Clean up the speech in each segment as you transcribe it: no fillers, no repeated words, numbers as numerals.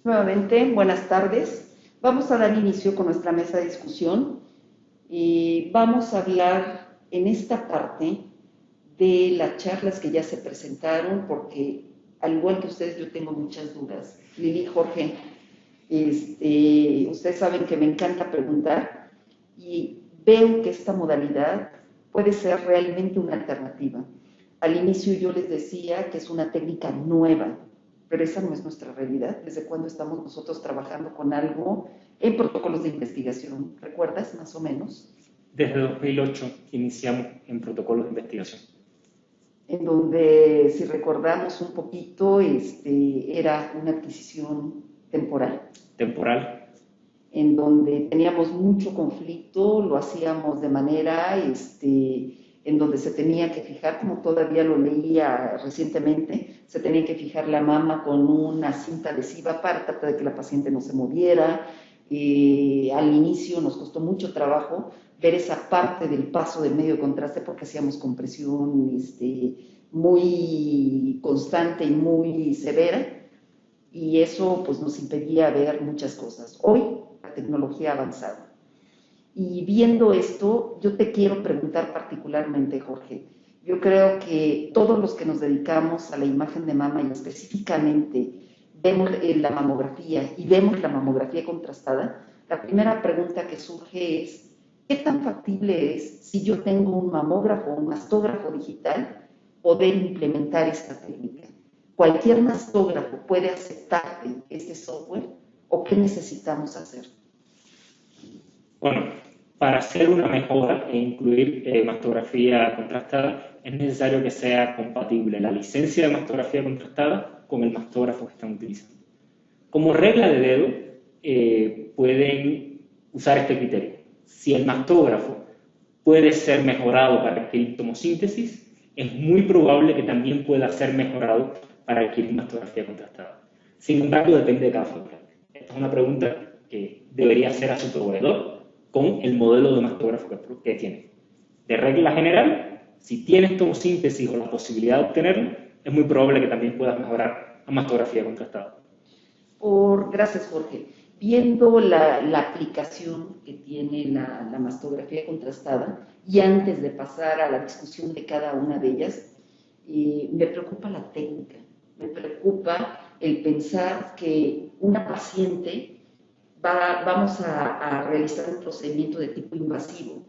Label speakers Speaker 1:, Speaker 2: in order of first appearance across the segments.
Speaker 1: Nuevamente, buenas tardes. Vamos a dar inicio con nuestra mesa de discusión y vamos a hablar en esta parte de las charlas que ya se presentaron, porque al igual que ustedes yo tengo muchas dudas. Lili, Jorge, ustedes saben que me encanta preguntar y veo que esta modalidad puede ser realmente una alternativa. Al inicio yo les decía que es una técnica nueva, pero esa no es nuestra realidad. ¿Desde cuándo estamos nosotros trabajando con algo en protocolos de investigación? ¿Recuerdas más o menos?
Speaker 2: Desde 2008 iniciamos en protocolos de investigación.
Speaker 1: En donde, si recordamos un poquito, era una adquisición temporal.
Speaker 2: Temporal.
Speaker 1: En donde teníamos mucho conflicto, lo hacíamos de manera en donde se tenía que fijar, como todavía lo leía recientemente, se tenía que fijar la mama con una cinta adhesiva para tratar de que la paciente no se moviera. Al inicio nos costó mucho trabajo ver esa parte del paso del medio de contraste porque hacíamos compresión muy constante y muy severa, y eso pues nos impedía ver muchas cosas. Hoy la tecnología ha avanzado. Y viendo esto, yo te quiero preguntar particularmente, Jorge, yo creo que todos los que nos dedicamos a la imagen de mama y específicamente vemos la mamografía y vemos la mamografía contrastada, la primera pregunta que surge es, ¿qué tan factible es, si yo tengo un mamógrafo o un mastógrafo digital, poder implementar esta técnica? ¿Cualquier mastógrafo puede aceptar este software o qué necesitamos hacer?
Speaker 2: Bueno, para hacer una mejora e incluir mastografía contrastada es necesario que sea compatible la licencia de mastografía contrastada con el mastógrafo que están utilizando. Como regla de dedo, pueden usar este criterio. Si el mastógrafo puede ser mejorado para adquirir tomosíntesis, es muy probable que también pueda ser mejorado para adquirir mastografía contrastada. Sin embargo, depende de cada fabricante. Esta es una pregunta que debería hacer a su proveedor con el modelo de mastógrafo que tiene. De regla general, si tienes tomosíntesis o la posibilidad de obtenerlo, es muy probable que también puedas mejorar a mastografía contrastada.
Speaker 1: Gracias, Jorge. Viendo la aplicación que tiene la mastografía contrastada, y antes de pasar a la discusión de cada una de ellas, me preocupa la técnica, me preocupa el pensar que una paciente vamos a realizar un procedimiento de tipo invasivo.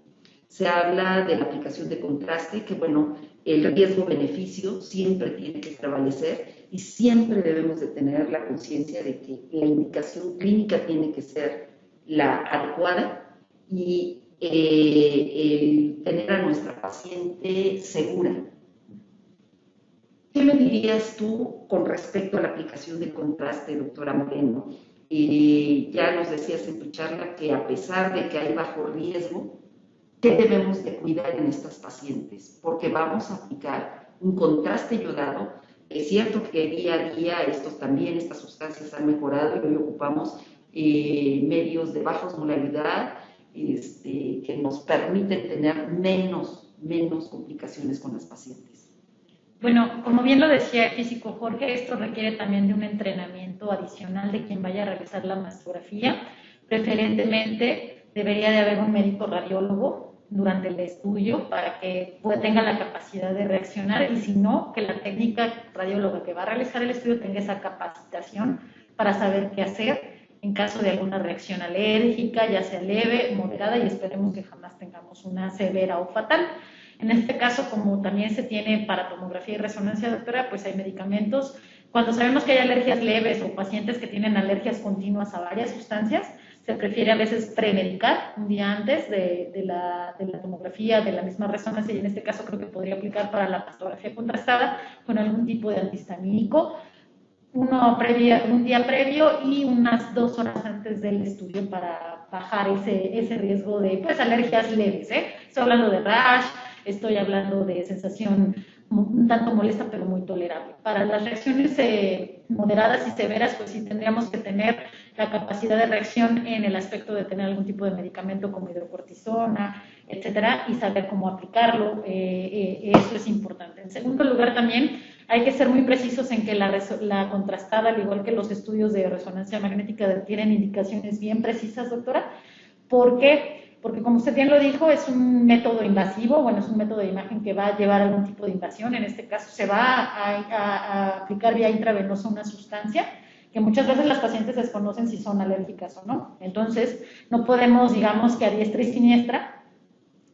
Speaker 1: Se habla de la aplicación de contraste, que bueno, el riesgo-beneficio siempre tiene que prevalecer y siempre debemos de tener la conciencia de que la indicación clínica tiene que ser la adecuada y el tener a nuestra paciente segura. ¿Qué me dirías tú con respecto a la aplicación de contraste, doctora Moreno? Ya nos decías en tu charla que a pesar de que hay bajo riesgo, ¿qué debemos de cuidar en estas pacientes? Porque vamos a aplicar un contraste iodado. Es cierto que día a día estas sustancias han mejorado y hoy ocupamos medios de baja osmolaridad que nos permiten tener menos complicaciones con las pacientes.
Speaker 3: Bueno, como bien lo decía el físico Jorge, esto requiere también de un entrenamiento adicional de quien vaya a realizar la mastografía. Preferentemente debería de haber un médico radiólogo durante el estudio para que tenga la capacidad de reaccionar, y si no, que la técnica radióloga que va a realizar el estudio tenga esa capacitación para saber qué hacer en caso de alguna reacción alérgica, ya sea leve, moderada, y esperemos que jamás tengamos una severa o fatal. En este caso, como también se tiene para tomografía y resonancia, doctora, pues hay medicamentos. Cuando sabemos que hay alergias leves o pacientes que tienen alergias continuas a varias sustancias, se prefiere a veces premedicar un día antes de la tomografía, de la misma resonancia, y en este caso creo que podría aplicar para la mastografía contrastada con algún tipo de antihistamínico, un día previo y unas 2 horas antes del estudio para bajar ese riesgo de alergias leves. Estoy hablando de rash, estoy hablando de sensación un tanto molesta pero muy tolerable. Para las reacciones moderadas y severas, pues sí tendríamos que tener la capacidad de reacción en el aspecto de tener algún tipo de medicamento como hidrocortisona, etcétera, y saber cómo aplicarlo. Eso es importante. En segundo lugar, también Hay que ser muy precisos en que la contrastada, al igual que los estudios de resonancia magnética, tienen indicaciones bien precisas, doctora. ¿Por qué? Porque como usted bien lo dijo, es un método invasivo, bueno, es un método de imagen que va a llevar algún tipo de invasión. En este caso se va a aplicar vía intravenosa una sustancia que muchas veces las pacientes desconocen si son alérgicas o no. Entonces, no podemos, digamos que a diestra y siniestra,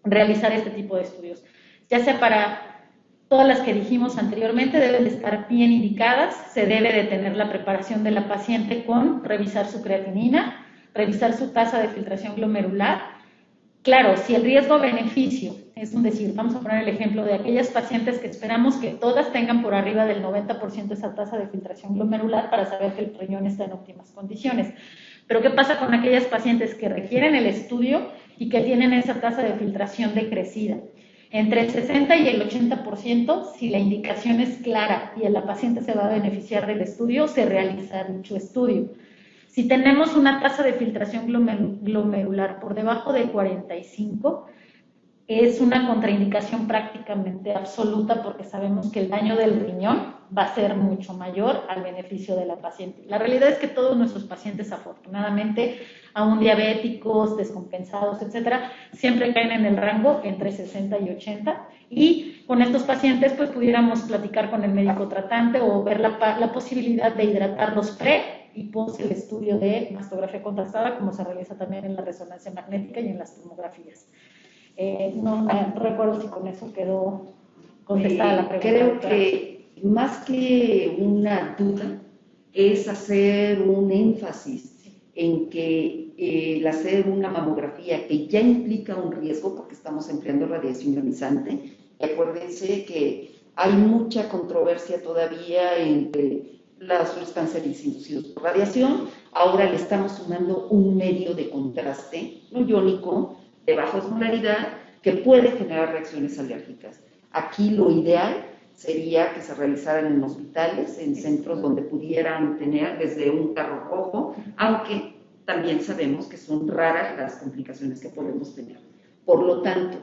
Speaker 3: realizar este tipo de estudios. Ya sea para todas las que dijimos anteriormente, deben de estar bien indicadas, se debe de tener la preparación de la paciente con revisar su creatinina, revisar su tasa de filtración glomerular. Claro, si el riesgo-beneficio, es un decir, vamos a poner el ejemplo de aquellas pacientes que esperamos que todas tengan por arriba del 90% esa tasa de filtración glomerular para saber que el riñón está en óptimas condiciones. Pero ¿qué pasa con aquellas pacientes que requieren el estudio y que tienen esa tasa de filtración decrecida? Entre el 60 y el 80%, si la indicación es clara y la paciente se va a beneficiar del estudio, se realiza dicho estudio. Si tenemos una tasa de filtración glomerular por debajo de 45, es una contraindicación prácticamente absoluta porque sabemos que el daño del riñón va a ser mucho mayor al beneficio de la paciente. La realidad es que todos nuestros pacientes, afortunadamente, aún diabéticos, descompensados, etcétera, siempre caen en el rango entre 60 y 80, y con estos pacientes pues pudiéramos platicar con el médico tratante o ver la posibilidad de hidratarlos pre y post el estudio de mastografía contrastada, como se realiza también en la resonancia magnética y en las tomografías. No recuerdo si con eso quedó contestada la pregunta.
Speaker 1: Creo que más que una duda es hacer un énfasis en que el hacer una mamografía que ya implica un riesgo porque estamos empleando radiación ionizante. Acuérdense que hay mucha controversia todavía entre los cánceres inducidos por radiación. Ahora le estamos sumando un medio de contraste no iónico de baja osmolaridad que puede generar reacciones alérgicas. Aquí lo ideal sería que se realizaran en hospitales, en centros donde pudieran tener desde un carro rojo, aunque también sabemos que son raras las complicaciones que podemos tener. Por lo tanto,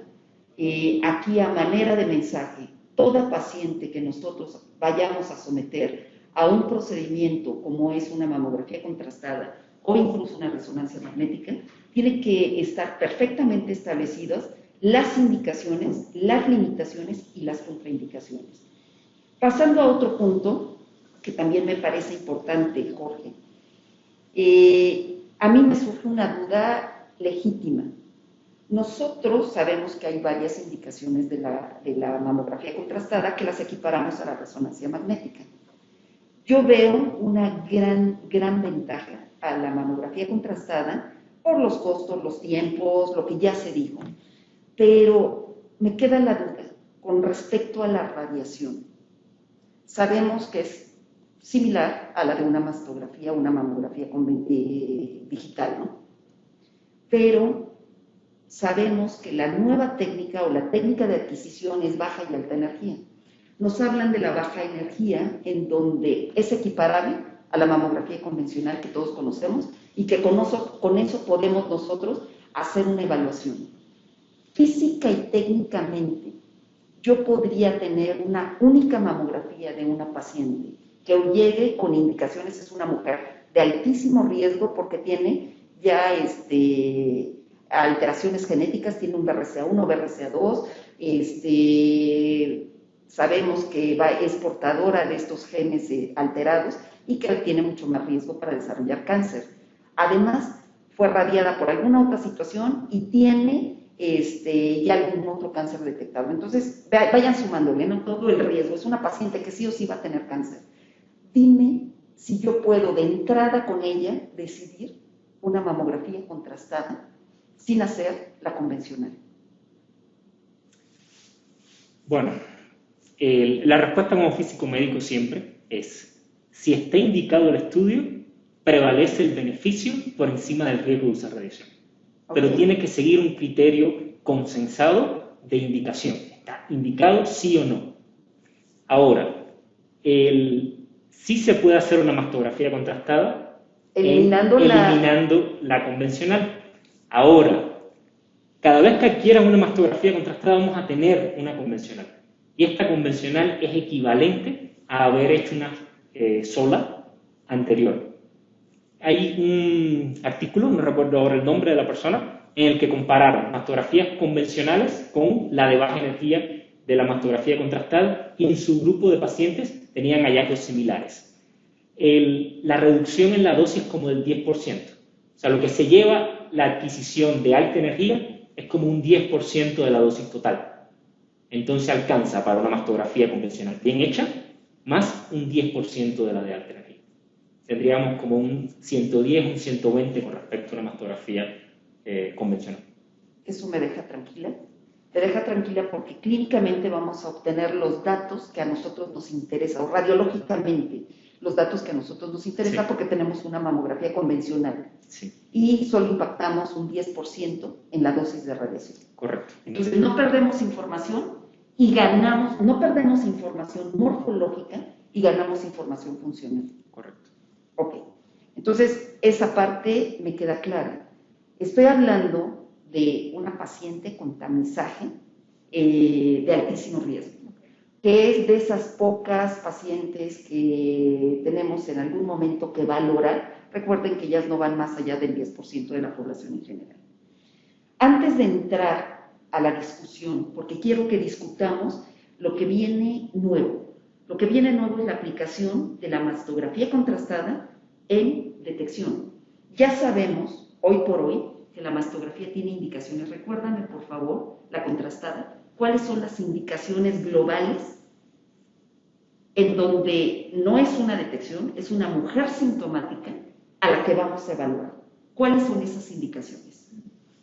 Speaker 1: aquí a manera de mensaje, toda paciente que nosotros vayamos a someter a un procedimiento como es una mamografía contrastada o incluso una resonancia magnética, tiene que estar perfectamente establecidas las indicaciones, las limitaciones y las contraindicaciones. Pasando a otro punto, que también me parece importante, Jorge, a mí me surge una duda legítima. Nosotros sabemos que hay varias indicaciones de la mamografía contrastada que las equiparamos a la resonancia magnética. Yo veo una gran ventaja a la mamografía contrastada por los costos, los tiempos, lo que ya se dijo. Pero me queda la duda con respecto a la radiación. Sabemos que es similar a la de una mastografía, una mamografía digital, ¿no? Pero sabemos que la nueva técnica o la técnica de adquisición es baja y alta energía. Nos hablan de la baja energía, en donde es equiparable a la mamografía convencional que todos conocemos y que con eso podemos nosotros hacer una evaluación. Física y técnicamente, yo podría tener una única mamografía de una paciente que llegue con indicaciones, es una mujer de altísimo riesgo porque tiene ya alteraciones genéticas, tiene un BRCA1, BRCA2, sabemos que es portadora de estos genes alterados y que tiene mucho más riesgo para desarrollar cáncer. Además, fue radiada por alguna otra situación y tiene ya algún otro cáncer detectable. Entonces, vayan sumándole, ¿no? Todo el riesgo. Es una paciente que sí o sí va a tener cáncer. Dime si yo puedo de entrada con ella decidir una mamografía contrastada sin hacer la convencional.
Speaker 2: Bueno, la respuesta como físico médico siempre es: si está indicado el estudio, prevalece el beneficio por encima del riesgo de usar radiación. Okay. Pero tiene que seguir un criterio consensado de indicación. ¿Está indicado sí o no? Ahora, sí se puede hacer una mastografía contrastada eliminando la convencional. Ahora, cada vez que adquieras una mastografía contrastada vamos a tener una convencional. Y esta convencional es equivalente a haber hecho una sola anterior. Hay un artículo, no recuerdo ahora el nombre de la persona, en el que compararon mastografías convencionales con la de baja energía de la mastografía contrastada, y en su grupo de pacientes tenían hallazgos similares. La reducción en la dosis es como del 10%. O sea, lo que se lleva la adquisición de alta energía es como un 10% de la dosis total. Entonces alcanza para una mastografía convencional bien hecha más un 10% de la de alta energía. Tendríamos como un 110, un 120 con respecto a una mastografía convencional.
Speaker 1: Eso me deja tranquila. Te deja tranquila porque clínicamente vamos a obtener los datos que a nosotros nos interesa, o radiológicamente los datos que a nosotros nos interesa, sí, porque tenemos una mamografía convencional.
Speaker 2: Sí.
Speaker 1: Y solo impactamos un 10% en la dosis de radiación.
Speaker 2: Correcto.
Speaker 1: Entonces no perdemos información y ganamos, no perdemos información morfológica y ganamos información funcional.
Speaker 2: Correcto.
Speaker 1: Ok, entonces esa parte me queda clara. Estoy hablando de una paciente con tamizaje de altísimo riesgo, que es de esas pocas pacientes que tenemos en algún momento que valorar. Recuerden que ellas no van más allá del 10% de la población en general. Antes de entrar a la discusión, porque quiero que discutamos lo que viene nuevo. Lo que viene nuevo es la aplicación de la mastografía contrastada en detección. Ya sabemos, hoy por hoy, que la mastografía tiene indicaciones. Recuérdame, por favor, la contrastada. ¿Cuáles son las indicaciones globales en donde no es una detección, es una mujer sintomática a la que vamos a evaluar? ¿Cuáles son esas indicaciones?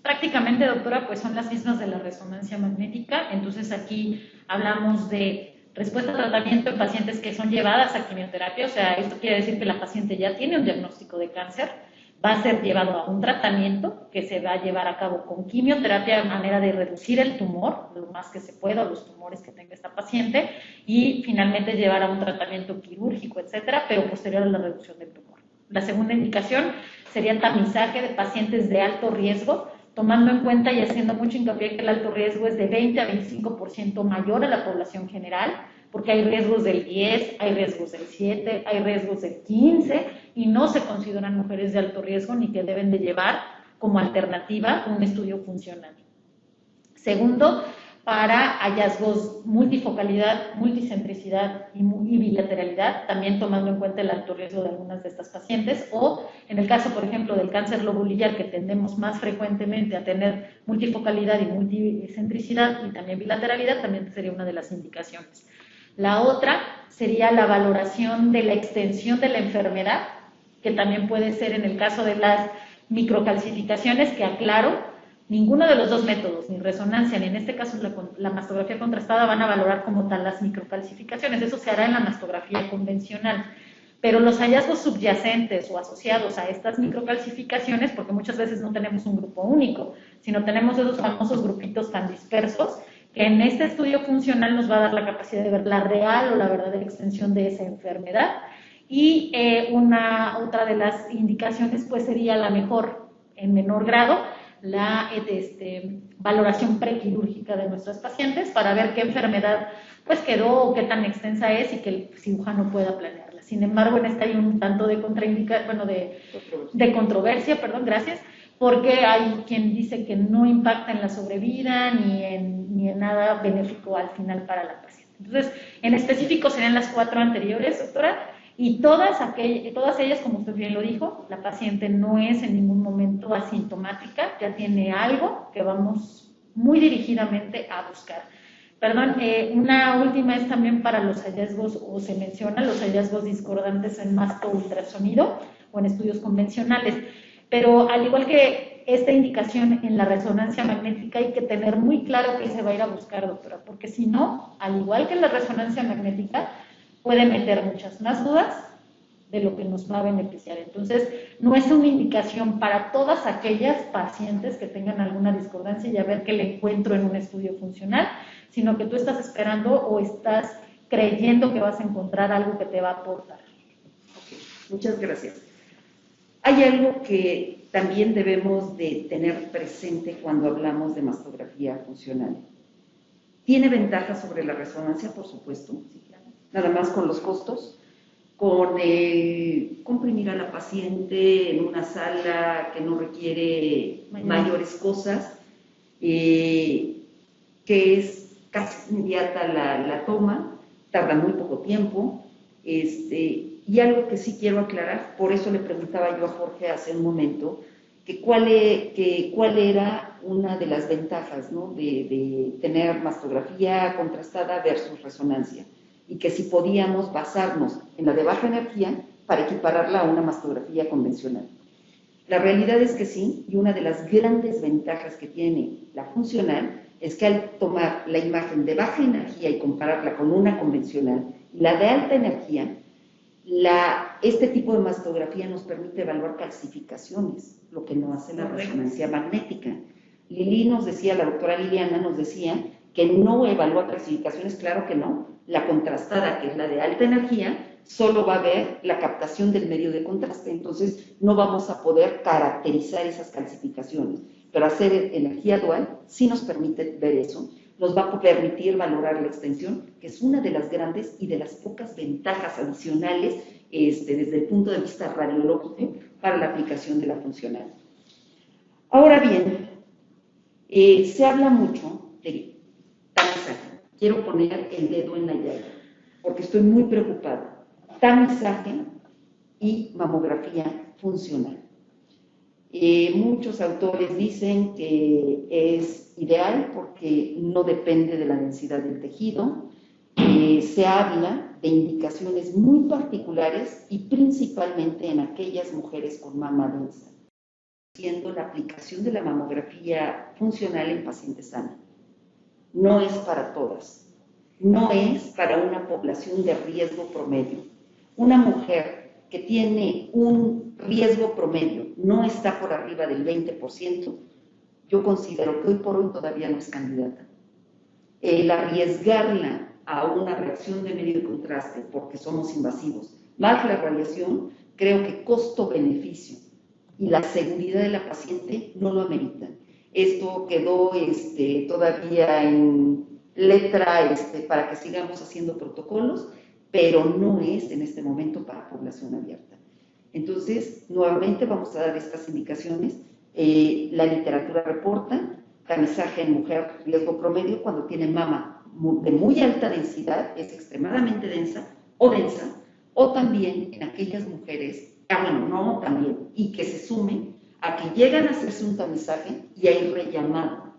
Speaker 3: Prácticamente, doctora, pues son las mismas de la resonancia magnética. Entonces aquí hablamos de respuesta a tratamiento en pacientes que son llevadas a quimioterapia. O sea, esto quiere decir que la paciente ya tiene un diagnóstico de cáncer, va a ser llevado a un tratamiento que se va a llevar a cabo con quimioterapia de manera de reducir el tumor, lo más que se pueda, los tumores que tenga esta paciente, y finalmente llevar a un tratamiento quirúrgico, etcétera, pero posterior a la reducción del tumor. La segunda indicación sería tamizaje de pacientes de alto riesgo, tomando en cuenta y haciendo mucho hincapié que el alto riesgo es de 20 a 25% mayor a la población general, porque hay riesgos del 10, hay riesgos del 7, hay riesgos del 15, y no se consideran mujeres de alto riesgo ni que deben de llevar como alternativa un estudio funcional. Segundo, para hallazgos multifocalidad, multicentricidad y bilateralidad, también tomando en cuenta el alto riesgo de algunas de estas pacientes, o en el caso, por ejemplo, del cáncer lobulillar, que tendemos más frecuentemente a tener multifocalidad y multicentricidad y también bilateralidad, también sería una de las indicaciones. La otra sería la valoración de la extensión de la enfermedad, que también puede ser en el caso de las microcalcificaciones, que aclaro, ninguno de los dos métodos, ni resonancia, ni en este caso la mastografía contrastada, van a valorar como tal las microcalcificaciones. Eso se hará en la mastografía convencional. Pero los hallazgos subyacentes o asociados a estas microcalcificaciones, porque muchas veces no tenemos un grupo único, sino tenemos esos famosos grupitos tan dispersos, que en este estudio funcional nos va a dar la capacidad de ver la real o la verdadera extensión de esa enfermedad. Y otra de las indicaciones pues sería la mejor, en menor grado, la valoración prequirúrgica de nuestros pacientes para ver qué enfermedad pues quedó o qué tan extensa es y que el cirujano pueda planearla. Sin embargo, en esta hay un tanto de controversia, gracias, porque hay quien dice que no impacta en la sobrevida ni en nada benéfico al final para la paciente. Entonces, en específico serían las 4 anteriores, doctora, y todas ellas, como usted bien lo dijo, la paciente no es en ningún momento asintomática, ya tiene algo que vamos muy dirigidamente a buscar. Perdón, una última es también para los hallazgos, o se menciona los hallazgos discordantes en masto ultrasonido o en estudios convencionales. Pero al igual que esta indicación en la resonancia magnética, hay que tener muy claro qué se va a ir a buscar, doctora, porque si no, al igual que en la resonancia magnética, puede meter muchas más dudas de lo que nos va a beneficiar. Entonces, no es una indicación para todas aquellas pacientes que tengan alguna discordancia y a ver qué le encuentro en un estudio funcional, sino que tú estás esperando o estás creyendo que vas a encontrar algo que te va a aportar.
Speaker 1: Okay. Muchas gracias. Hay algo que también debemos de tener presente cuando hablamos de mastografía funcional. ¿Tiene ventajas sobre la resonancia? Por supuesto. Sí, claro. nada más con los costos, con el comprimir a la paciente en una sala que no requiere mayores cosas, que es casi inmediata la toma, tarda muy poco tiempo, y algo que sí quiero aclarar, por eso le preguntaba yo a Jorge hace un momento, que cuál era una de las ventajas, ¿no?, de tener mastografía contrastada versus resonancia, y que si podíamos basarnos en la de baja energía para equipararla a una mastografía convencional. La realidad es que sí, y una de las grandes ventajas que tiene la funcional es que al tomar la imagen de baja energía y compararla con una convencional, la de alta energía, este tipo de mastografía nos permite evaluar calcificaciones, lo que no hace la resonancia magnética. Lili nos decía, la doctora Liliana nos decía que no evalúa calcificaciones, claro que no. La contrastada, que es la de alta energía, solo va a ver la captación del medio de contraste, entonces no vamos a poder caracterizar esas calcificaciones, pero hacer energía dual sí nos permite ver eso, nos va a permitir valorar la extensión, que es una de las grandes y de las pocas ventajas adicionales desde el punto de vista radiológico para la aplicación de la funcional. Ahora bien, se habla mucho de tamizaje. Quiero poner el dedo en la llaga, porque estoy muy preocupada. Tamizaje y mamografía funcional. Muchos autores dicen que es ideal porque no depende de la densidad del tejido. Se habla de indicaciones muy particulares y principalmente en aquellas mujeres con mama densa, siendo la aplicación de la mamografía funcional en pacientes sanos. No es para todas, no es para una población de riesgo promedio. Una mujer que tiene un riesgo promedio, no está por arriba del 20%, yo considero que hoy por hoy todavía no es candidata. El arriesgarla a una reacción de medio de contraste, porque somos invasivos, más la radiación, creo que costo-beneficio y la seguridad de la paciente no lo ameritan. Esto quedó todavía en letra para que sigamos haciendo protocolos, pero no es en este momento para población abierta. Entonces, nuevamente vamos a dar estas indicaciones. La literatura reporta tamizaje en mujer riesgo promedio cuando tiene mama de muy alta densidad, es extremadamente densa, o también en aquellas mujeres, y que se sumen a que llegan a hacerse un tamizaje y hay rellamado.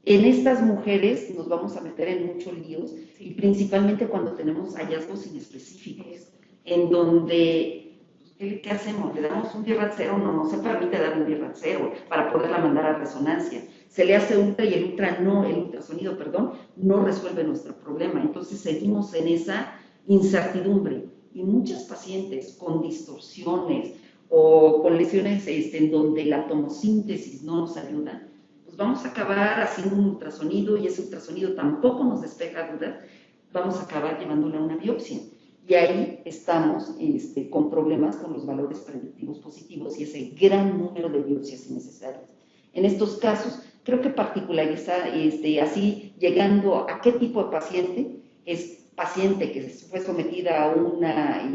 Speaker 1: En estas mujeres nos vamos a meter en muchos líos, y principalmente cuando tenemos hallazgos inespecíficos, en donde, ¿qué hacemos? ¿Le damos un BIRAT 0? No se permite dar un BIRAT 0 para poderla mandar a resonancia. Se le hace ultra y el ultrasonido, no resuelve nuestro problema. Entonces seguimos en esa incertidumbre. Y muchas pacientes con distorsiones o con lesiones en donde la tomosíntesis no nos ayuda, pues vamos a acabar haciendo un ultrasonido y ese ultrasonido tampoco nos despeja dudas, vamos a acabar llevándole a una biopsia. Y ahí estamos con problemas con los valores predictivos positivos y ese gran número de biopsias innecesarias. En estos casos, creo que particularizar, así llegando a qué tipo de paciente, es paciente que fue sometida a una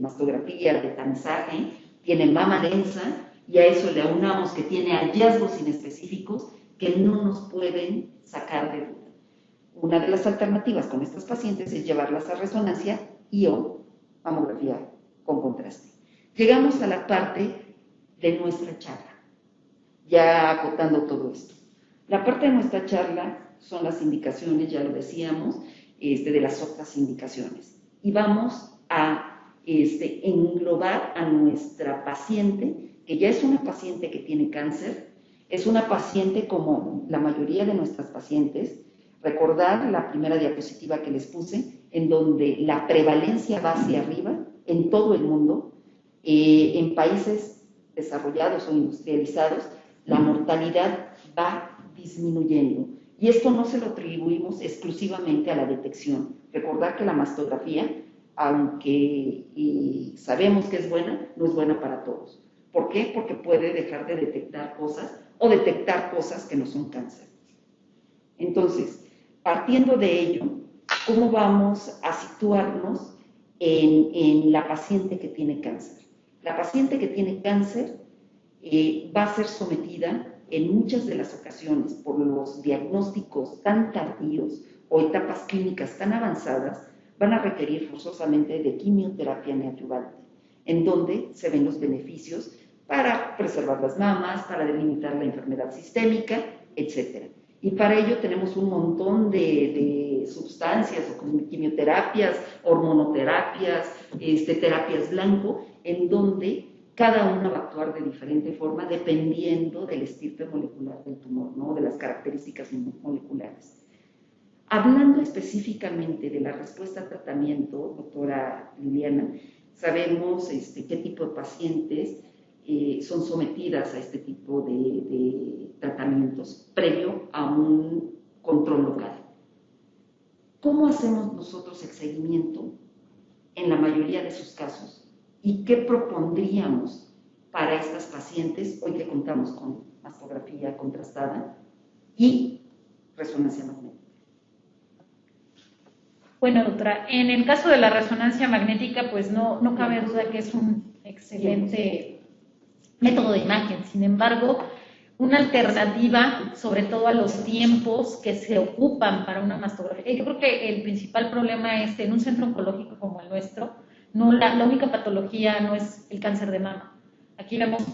Speaker 1: mastografía de tamizaje, tiene mama densa, y a eso le aunamos que tiene hallazgos inespecíficos que no nos pueden sacar de duda. Una de las alternativas con estas pacientes es llevarlas a resonancia y/o mamografía con contraste. Llegamos a la parte de nuestra charla, ya acotando todo esto. La parte de nuestra charla son las indicaciones, ya lo decíamos, de las otras indicaciones. Y vamos a englobar a nuestra paciente, que ya es una paciente que tiene cáncer, es una paciente como la mayoría de nuestras pacientes. Recordar la primera diapositiva que les puse, en donde la prevalencia va hacia arriba en todo el mundo. En países desarrollados o industrializados, la mortalidad va disminuyendo. Y esto no se lo atribuimos exclusivamente a la detección. Recordar que la mastografía, aunque sabemos que es buena, no es buena para todos. ¿Por qué? Porque puede dejar de detectar cosas o detectar cosas que no son cáncer. Entonces, partiendo de ello, cómo vamos a situarnos en la paciente que tiene cáncer. La paciente que tiene cáncer va a ser sometida en muchas de las ocasiones por los diagnósticos tan tardíos o etapas clínicas tan avanzadas, van a requerir forzosamente de quimioterapia neoadyuvante, en donde se ven los beneficios para preservar las mamas, para delimitar la enfermedad sistémica, etc. Y para ello tenemos un montón de sustancias, o quimioterapias, hormonoterapias, terapias blanco, en donde cada una va a actuar de diferente forma dependiendo del estirpe molecular del tumor, ¿no? De las características moleculares. Hablando específicamente de la respuesta a tratamiento, doctora Liliana, sabemos qué tipo de pacientes son sometidas a este tipo de tratamientos previo a un control local. ¿Cómo hacemos nosotros el seguimiento en la mayoría de sus casos? ¿Y qué propondríamos para estas pacientes hoy que contamos con mastografía contrastada y resonancia magnética?
Speaker 3: Bueno, doctora, en el caso de la resonancia magnética, pues no cabe duda que es un excelente método de imagen. Sin embargo, una alternativa, sobre todo a los tiempos que se ocupan para una mastografía. Yo creo que el principal problema es en un centro oncológico como el nuestro, la única patología no es el cáncer de mama. Aquí vemos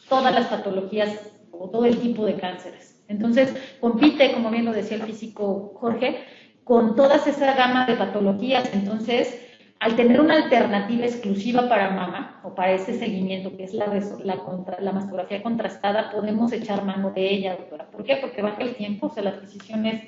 Speaker 3: todas las patologías o todo el tipo de cánceres. Entonces, compite, como bien lo decía el físico Jorge, con toda esa gama de patologías. Entonces, al tener una alternativa exclusiva para mama o para ese seguimiento que es la mastografía contrastada, podemos echar mano de ella, doctora. ¿Por qué? Porque baja el tiempo, o sea, la adquisición es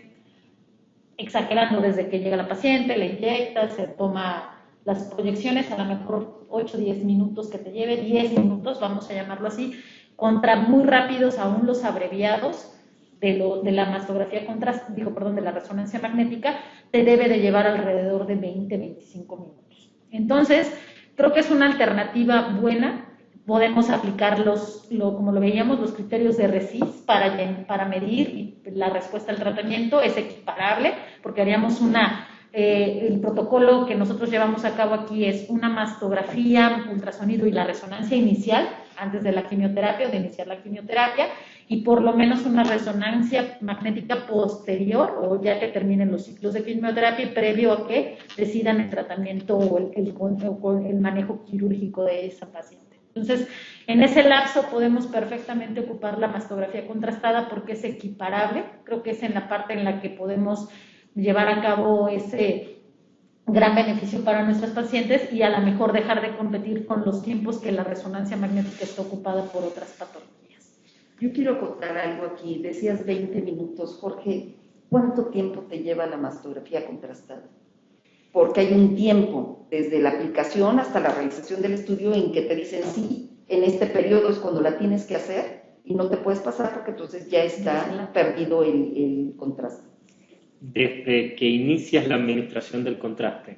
Speaker 3: exagerando desde que llega la paciente, la inyecta, se toma las proyecciones, a lo mejor 8 o 10 minutos que te lleve, 10 minutos, vamos a llamarlo así, contra muy rápidos aún los abreviados de la mastografía de la resonancia magnética, te debe de llevar alrededor de 20-25 minutos. Entonces, creo que es una alternativa buena. Podemos aplicar como lo veíamos, los criterios de RECIST para medir y la respuesta al tratamiento es equiparable, porque haríamos el protocolo que nosotros llevamos a cabo aquí es una mastografía, ultrasonido y la resonancia inicial antes de la quimioterapia o de iniciar la quimioterapia, y por lo menos una resonancia magnética posterior o ya que terminen los ciclos de quimioterapia y previo a que decidan el tratamiento o el manejo quirúrgico de esa paciente. Entonces, en ese lapso podemos perfectamente ocupar la mastografía contrastada porque es equiparable. Creo que es en la parte en la que podemos llevar a cabo ese gran beneficio para nuestros pacientes y a lo mejor dejar de competir con los tiempos que la resonancia magnética está ocupada por otras patologías.
Speaker 1: Yo quiero contar algo aquí. Decías 20 minutos, Jorge. ¿Cuánto tiempo te lleva la mastografía contrastada? Porque hay un tiempo, desde la aplicación hasta la realización del estudio, en que te dicen sí, en este periodo es cuando la tienes que hacer y no te puedes pasar porque entonces ya está perdido el contraste.
Speaker 2: Desde que inicias la administración del contraste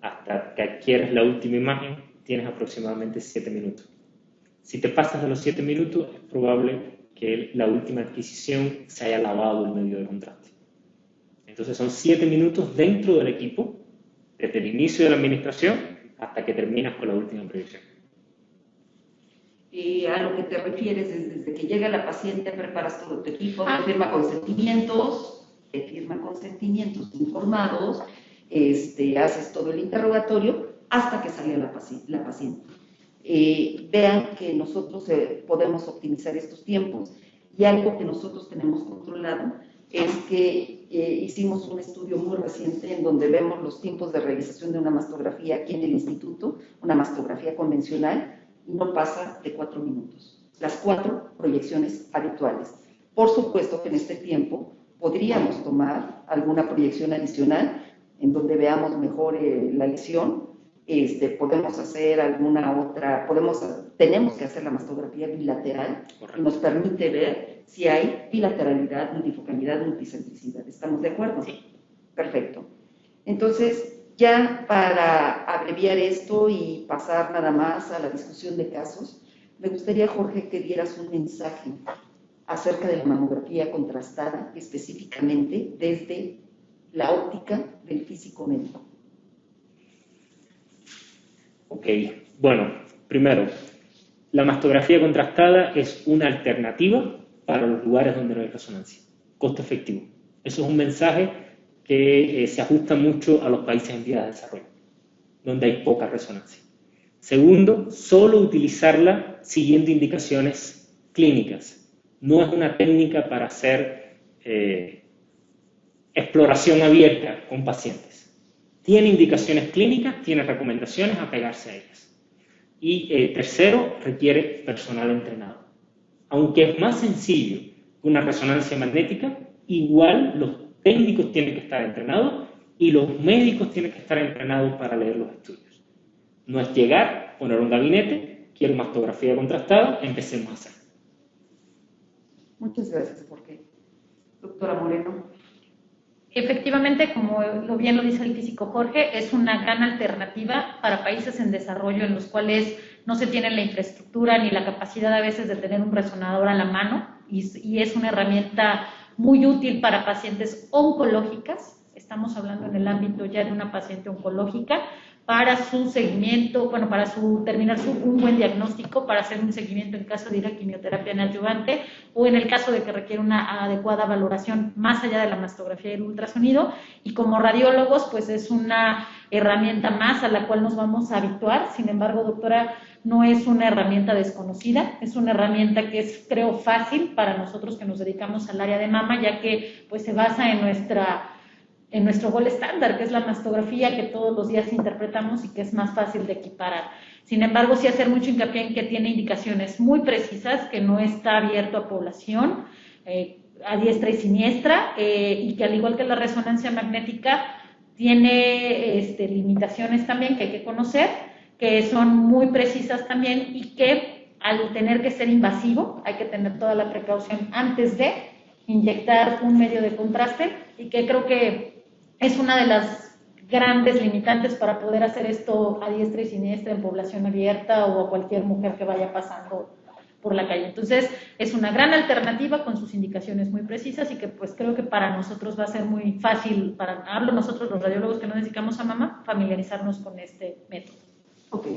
Speaker 2: hasta que adquieres la última imagen, tienes aproximadamente 7 minutos. Si te pasas de los 7 minutos, es probable que la última adquisición se haya lavado el medio de contraste. Entonces son 7 minutos dentro del equipo, desde el inicio de la administración hasta que terminas con la última proyección.
Speaker 1: A lo que te refieres es desde que llega la paciente, preparas todo tu equipo, te firma consentimientos informados, haces todo el interrogatorio hasta que sale la paciente. Vean que nosotros podemos optimizar estos tiempos y algo que nosotros tenemos controlado es que hicimos un estudio muy reciente en donde vemos los tiempos de realización de una mastografía aquí en el instituto, una mastografía convencional, y no pasa de 4 minutos. Las 4 proyecciones habituales. Por supuesto que en este tiempo podríamos tomar alguna proyección adicional en donde veamos mejor la lesión. Podemos hacer alguna otra, tenemos que hacer la mastografía bilateral, que nos permite ver si hay bilateralidad, multifocalidad, multicentricidad. ¿Estamos de acuerdo?
Speaker 3: Sí.
Speaker 1: Perfecto. Entonces, ya para abreviar esto y pasar nada más a la discusión de casos, me gustaría, Jorge, que dieras un mensaje acerca de la mamografía contrastada, específicamente desde la óptica del físico médico?
Speaker 2: Ok, bueno, primero, la mastografía contrastada es una alternativa para los lugares donde no hay resonancia, costo efectivo. Eso es un mensaje que se ajusta mucho a los países en vías de desarrollo, donde hay poca resonancia. Segundo, solo utilizarla siguiendo indicaciones clínicas. No es una técnica para hacer exploración abierta con pacientes. Tiene indicaciones clínicas, tiene recomendaciones, apegarse a ellas. Y tercero, requiere personal entrenado. Aunque es más sencillo que una resonancia magnética, igual los técnicos tienen que estar entrenados y los médicos tienen que estar entrenados para leer los estudios. No es llegar, poner un gabinete, quiero mastografía contrastada, empecemos a hacer.
Speaker 1: Muchas gracias, Jorge. Doctora Moreno.
Speaker 3: Efectivamente, como bien lo dice el físico Jorge, es una gran alternativa para países en desarrollo en los cuales no se tiene la infraestructura ni la capacidad a veces de tener un resonador a la mano, y es una herramienta muy útil para pacientes oncológicas. Estamos hablando en el ámbito ya de una paciente oncológica, para su seguimiento, bueno, para terminar un buen diagnóstico, para hacer un seguimiento en caso de ir a quimioterapia neoadyuvante o en el caso de que requiera una adecuada valoración más allá de la mastografía y el ultrasonido. Y como radiólogos, pues es una herramienta más a la cual nos vamos a habituar. Sin embargo, doctora, no es una herramienta desconocida, es una herramienta que es, creo, fácil para nosotros que nos dedicamos al área de mama, ya que pues se basa en nuestro gol estándar, que es la mastografía que todos los días interpretamos y que es más fácil de equiparar. Sin embargo, sí hacer mucho hincapié en que tiene indicaciones muy precisas, que no está abierto a población, a diestra y siniestra, y que al igual que la resonancia magnética, tiene limitaciones también que hay que conocer, que son muy precisas también y que al tener que ser invasivo, hay que tener toda la precaución antes de inyectar un medio de contraste, y que creo que es una de las grandes limitantes para poder hacer esto a diestra y siniestra en población abierta o a cualquier mujer que vaya pasando por la calle. Entonces, es una gran alternativa con sus indicaciones muy precisas y que pues creo que para nosotros va a ser muy fácil, hablo nosotros los radiólogos que nos dedicamos a mama, familiarizarnos con este método.
Speaker 1: Ok,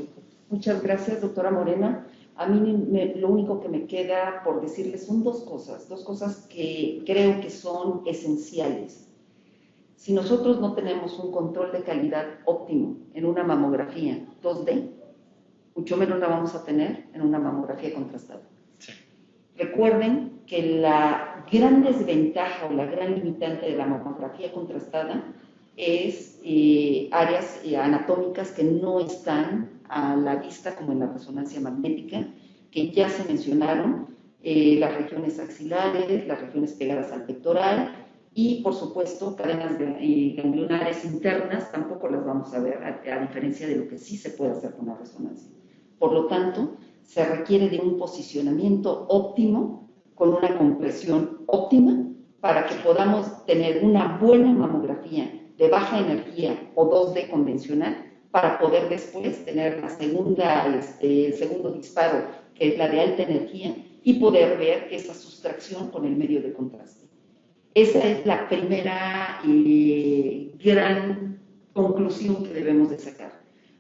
Speaker 1: muchas gracias, doctora Morena. A mí lo único que me queda por decirles son dos cosas que creo que son esenciales. Si nosotros no tenemos un control de calidad óptimo en una mamografía 2D, mucho menos la vamos a tener en una mamografía contrastada. Sí. Recuerden que la gran desventaja o la gran limitante de la mamografía contrastada es áreas anatómicas que no están a la vista como en la resonancia magnética, que ya se mencionaron, las regiones axilares, las regiones pegadas al pectoral, y, por supuesto, cadenas ganglionares internas tampoco las vamos a ver, a diferencia de lo que sí se puede hacer con la resonancia. Por lo tanto, se requiere de un posicionamiento óptimo, con una compresión óptima, para que podamos tener una buena mamografía de baja energía o 2D convencional, para poder después tener la el segundo disparo, que es la de alta energía, y poder ver esa sustracción con el medio de contraste. Esa es la primera gran conclusión que debemos de sacar.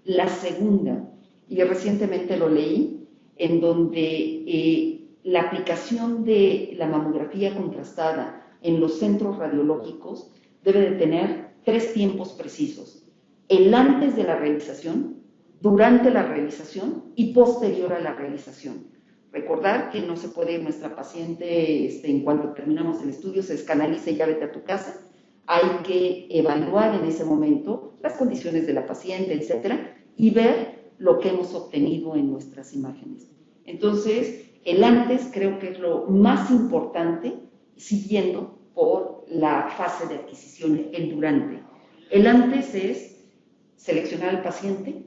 Speaker 1: La segunda, y recientemente lo leí, en donde la aplicación de la mamografía contrastada en los centros radiológicos debe de tener 3 tiempos precisos: el antes de la realización, durante la realización y posterior a la realización. Recordar que no se puede ir nuestra paciente, en cuanto terminamos el estudio, se escanaliza y ya vete a tu casa. Hay que evaluar en ese momento las condiciones de la paciente, etcétera, y ver lo que hemos obtenido en nuestras imágenes. Entonces, el antes creo que es lo más importante, siguiendo por la fase de adquisición, el durante. El antes es seleccionar al paciente,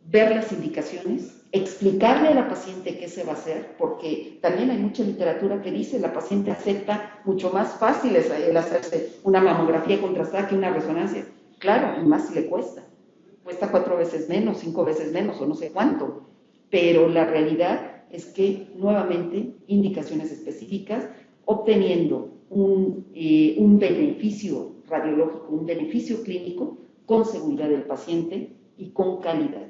Speaker 1: ver las indicaciones, explicarle a la paciente qué se va a hacer, porque también hay mucha literatura que dice la paciente acepta mucho más fácil el hacerse una mamografía contrastada que una resonancia. Claro, y más si le cuesta. Cuesta 4 veces menos, 5 veces menos o no sé cuánto. Pero la realidad es que, nuevamente, indicaciones específicas, obteniendo un beneficio radiológico un beneficio clínico con seguridad del paciente y con calidad.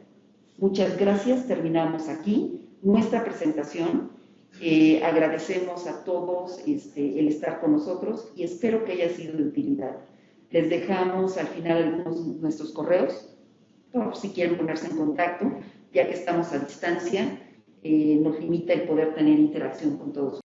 Speaker 1: Muchas gracias, terminamos aquí nuestra presentación. Agradecemos a todos el estar con nosotros y espero que haya sido de utilidad. Les dejamos al final algunos de nuestros correos, por si quieren ponerse en contacto, ya que estamos a distancia, nos limita el poder tener interacción con todos.